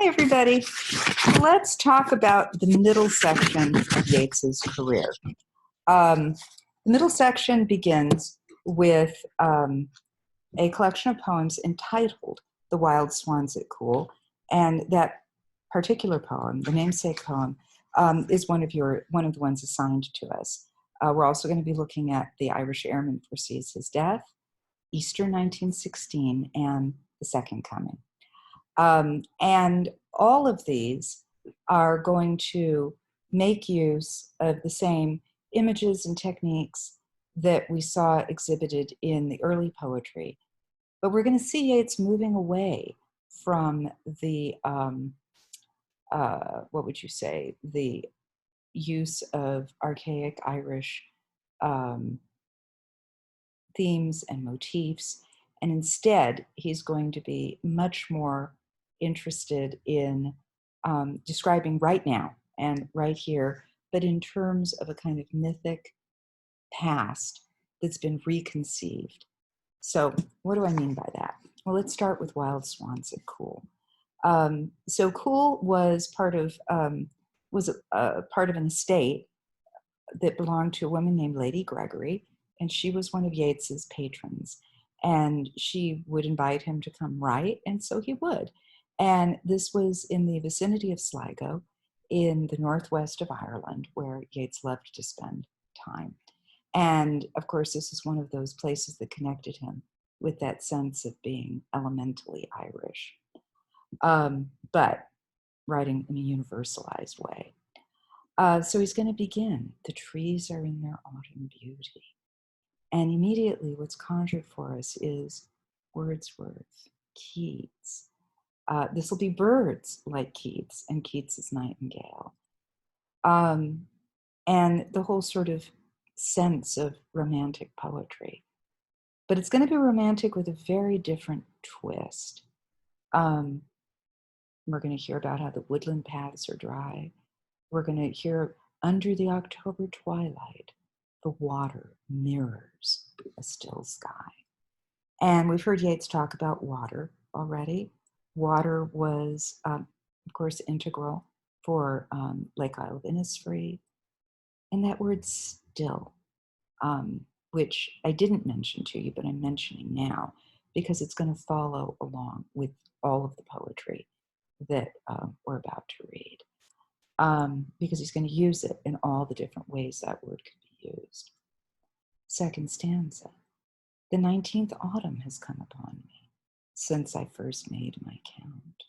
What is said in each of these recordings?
Hi, everybody. Let's talk about the middle section of Yates's career. The middle section begins with a collection of poems entitled The Wild Swans at Coole, and that particular poem, the namesake poem, is one of the ones assigned to us. We're also going to be looking at the Irish Airman Foresees his death, Easter 1916, and the Second Coming. And all of these are going to make use of the same images and techniques that we saw exhibited in the early poetry. But we're going to see Yates moving away from the, what would you say, the use of archaic Irish themes and motifs. And instead, he's going to be much more interested in describing right now and right here, but in terms of a kind of mythic past that's been reconceived. So what do I mean by that? Well, let's start with Wild Swans at Coole. So Coole was part of an estate that belonged to a woman named Lady Gregory, and she was one of Yates's patrons. And she would invite him to come write, and so he would. And this was in the vicinity of Sligo, in the northwest of Ireland, where Yates loved to spend time. And of course, this is one of those places that connected him with that sense of being elementally Irish, but writing in a universalized way. So he's going to begin. The trees are in their autumn beauty. And immediately what's conjured for us is Wordsworth, Keats. This will be birds like Keats and Keats's nightingale. And the whole sort of sense of romantic poetry. But it's going to be romantic with a very different twist. We're going to hear about how the woodland paths are dry. We're going to hear under the October twilight, the water mirrors a still sky. And we've heard Yates talk about water already. Water was, of course, integral for Lake Isle of Innisfree. And that word still, which I didn't mention to you, but I'm mentioning now, because it's going to follow along with all of the poetry that we're about to read. Because he's going to use it in all the different ways that word could be used. Second stanza. The 19th autumn has come upon me since I first made my count,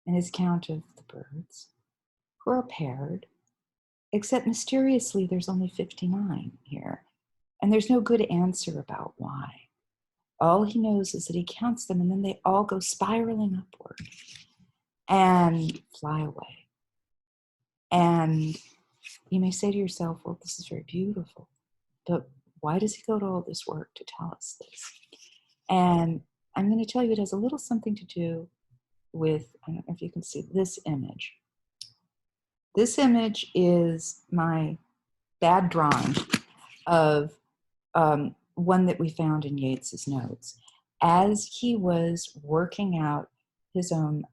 and his count of the birds, who are paired, except mysteriously there's only 59 here, and there's no good answer about why. All he knows is that he counts them, and then they all go spiraling upward and fly away. And you may say to yourself, well, this is very beautiful, but why does he go to all this work to tell us this? And I'm going to tell you it has a little something to do with, I don't know if you can see this image. This image is my bad drawing of one that we found in Yates's notes. As he was working out his own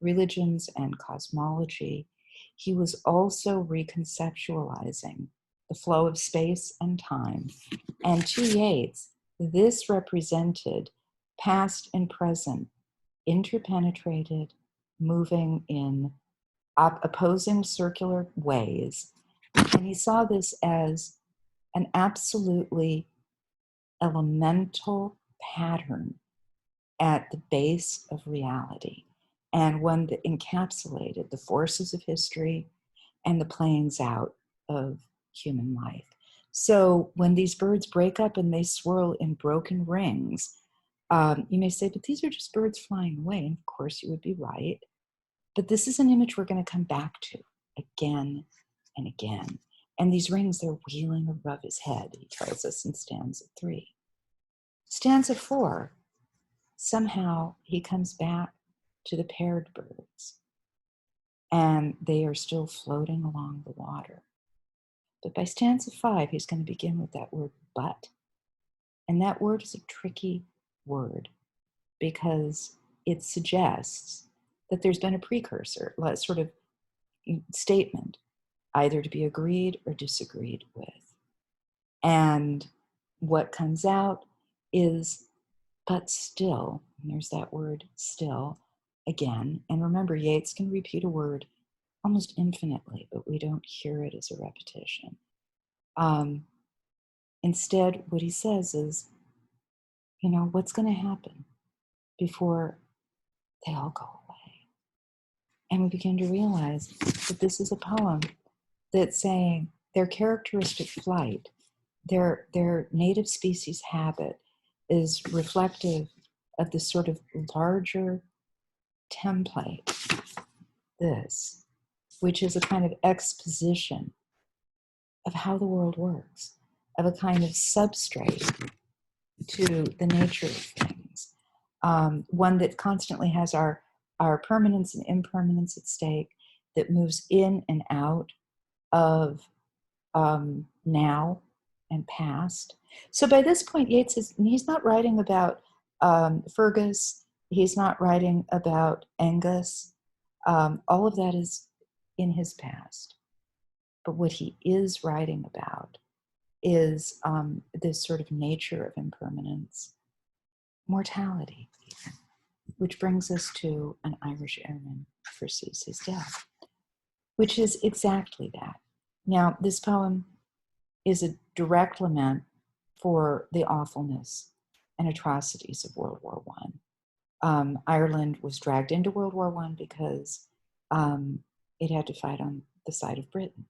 religions and cosmology, he was also reconceptualizing the flow of space and time. And to Yates, this represented past and present, interpenetrated, moving in opposing circular ways. And he saw this as an absolutely elemental pattern at the base of reality, and one that encapsulated the forces of history and the playings out of human life. So when these birds break up and they swirl in broken rings, you may say, but these are just birds flying away. And of course you would be right. But this is an image we're going to come back to again and again. And these rings, they're wheeling above his head, he tells us in stanza 3. Stanza 4, somehow he comes back to the paired birds, and they are still floating along the water. But by stanza 5, he's going to begin with that word but. And that word is a tricky word because it suggests that there's been a precursor, like sort of statement, either to be agreed or disagreed with. And what comes out is, but still, and there's that word still again. And remember, Yates can repeat a word almost infinitely, but we don't hear it as a repetition. Instead, what he says is, what's going to happen before they all go away? And we begin to realize that this is a poem that's saying their characteristic flight, their native species habit is reflective of this sort of larger template, this, which is a kind of exposition of how the world works, of a kind of substrate to the nature of things, one that constantly has our permanence and impermanence at stake, that moves in and out of now and past. So by this point, Yates he's not writing about Fergus, he's not writing about Angus. All of that is in his past. But what he is writing about is this sort of nature of impermanence, mortality, even, which brings us to an Irish airman foresees his death, which is exactly that. Now, this poem is a direct lament for the awfulness and atrocities of World War I. Ireland was dragged into World War I because it had to fight on the side of Britain.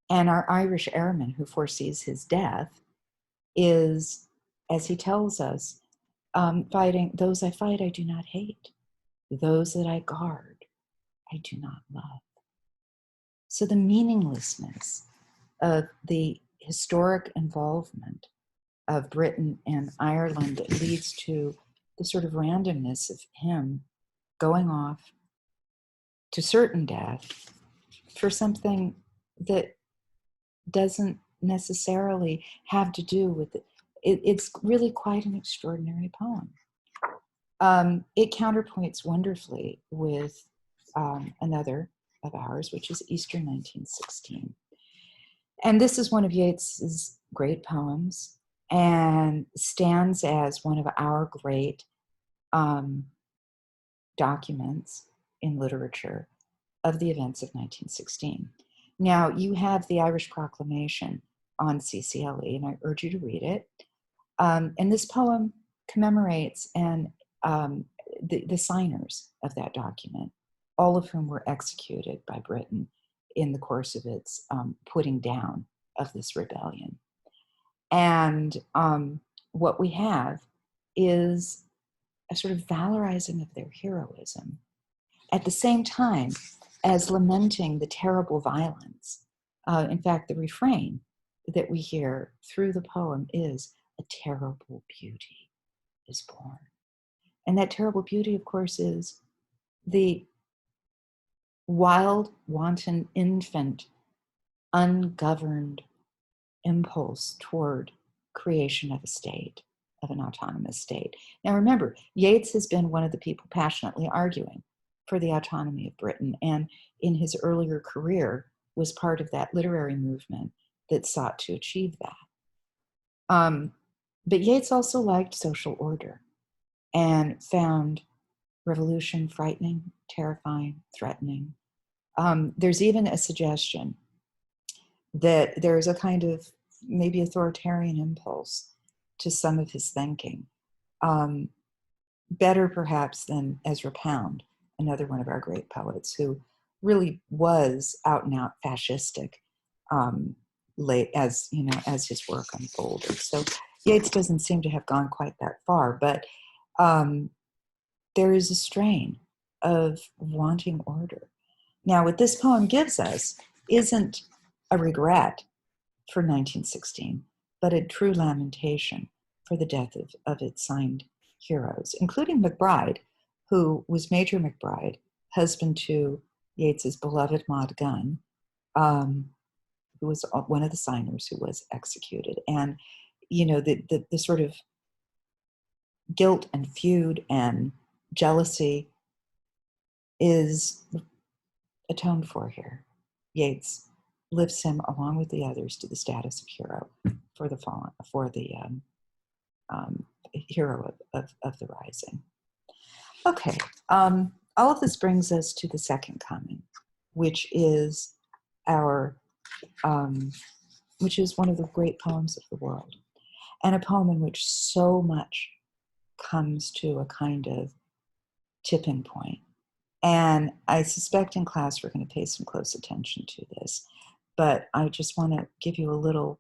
And our Irish airman who foresees his death is, as he tells us, fighting, those I fight I do not hate, those that I guard I do not love. So the meaninglessness of the historic involvement of Britain and Ireland that leads to the sort of randomness of him going off to certain death for something that doesn't necessarily have to do with it. It's really quite an extraordinary poem. It counterpoints wonderfully with another of ours, which is Easter 1916. And this is one of Yates's great poems and stands as one of our great documents in literature of the events of 1916. Now, you have the Irish Proclamation on CCLE, and I urge you to read it. And this poem commemorates the signers of that document, all of whom were executed by Britain in the course of its putting down of this rebellion. And what we have is a sort of valorizing of their heroism, at the same time as lamenting the terrible violence. In fact, the refrain that we hear through the poem is, "A terrible beauty is born." And that terrible beauty, of course, is the wild, wanton, infant, ungoverned impulse toward creation of a state, of an autonomous state. Now remember, Yates has been one of the people passionately arguing for the autonomy of Britain, and in his earlier career was part of that literary movement that sought to achieve that. But Yates also liked social order and found revolution frightening, terrifying, threatening. There's even a suggestion that there's a kind of maybe authoritarian impulse to some of his thinking. Better perhaps than Ezra Pound, another one of our great poets, who really was out and out fascistic as his work unfolded. So Yates doesn't seem to have gone quite that far, but there is a strain of wanting order. Now, what this poem gives us isn't a regret for 1916, but a true lamentation for the death of its signed heroes, including McBride, who was Major McBride, husband to Yates's beloved Maud Gunn, who was one of the signers who was executed. And, the sort of guilt and feud and jealousy is atoned for here. Yates lifts him along with the others to the status of hero for the fallen, for the hero of the rising. Okay, all of this brings us to the second coming, which is which is one of the great poems of the world, and a poem in which so much comes to a kind of tipping point. And I suspect in class we're going to pay some close attention to this, but I just want to give you a little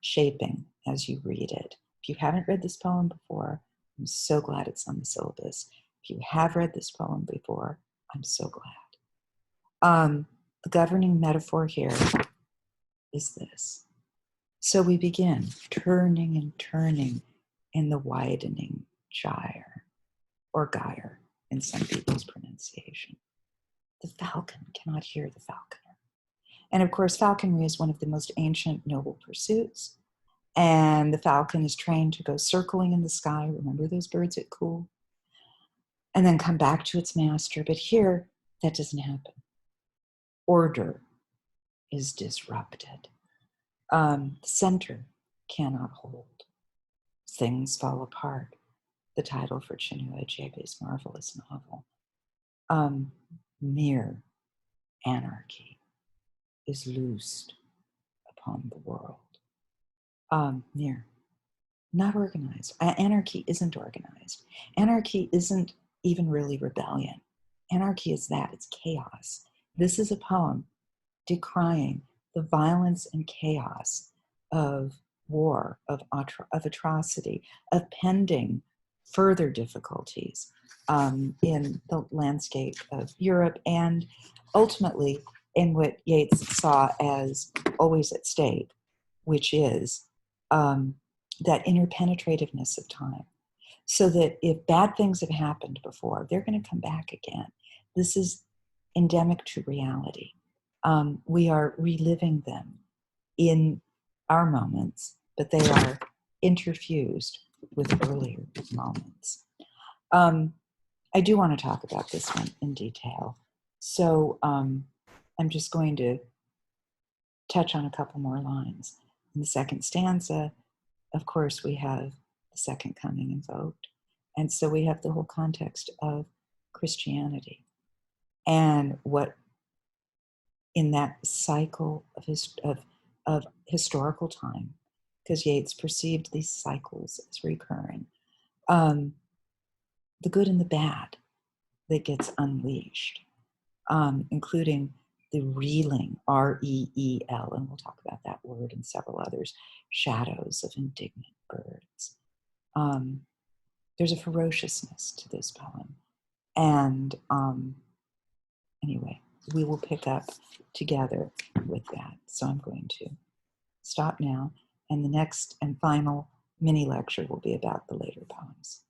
shaping as you read it. If you haven't read this poem before, I'm so glad it's on the syllabus. If you have read this poem before, I'm so glad. The governing metaphor here is this. So we begin turning and turning in the widening gyre, or gyre in some people's pronunciation. The falcon cannot hear the falconer. And of course, falconry is one of the most ancient noble pursuits. And the falcon is trained to go circling in the sky. Remember those birds at Coole? And then come back to its master. But here, that doesn't happen. Order is disrupted. The center cannot hold. Things fall apart. The title for Chinua Achebe's marvelous novel. Mere anarchy is loosed upon the world. Mere, not organized. Anarchy isn't organized. Anarchy isn't even really rebellion. Anarchy is that, it's chaos. This is a poem decrying the violence and chaos of war, of atrocity, of pending further difficulties in the landscape of Europe, and ultimately in what Yates saw as always at stake, which is that interpenetrativeness of time. So that if bad things have happened before, they're going to come back again. This is endemic to reality. We are reliving them in our moments, but they are interfused with earlier moments. I do want to talk about this one in detail. So I'm just going to touch on a couple more lines. In the second stanza, of course, we have the second coming invoked. And so we have the whole context of Christianity and what in that cycle of historical time, because Yates perceived these cycles as recurring, the good and the bad that gets unleashed, including the reeling, R-E-E-L, and we'll talk about that word and several others, shadows of indignant birds. There's a ferociousness to this poem. And anyway, we will pick up together with that. So I'm going to stop now, and the next and final mini lecture will be about the later poems.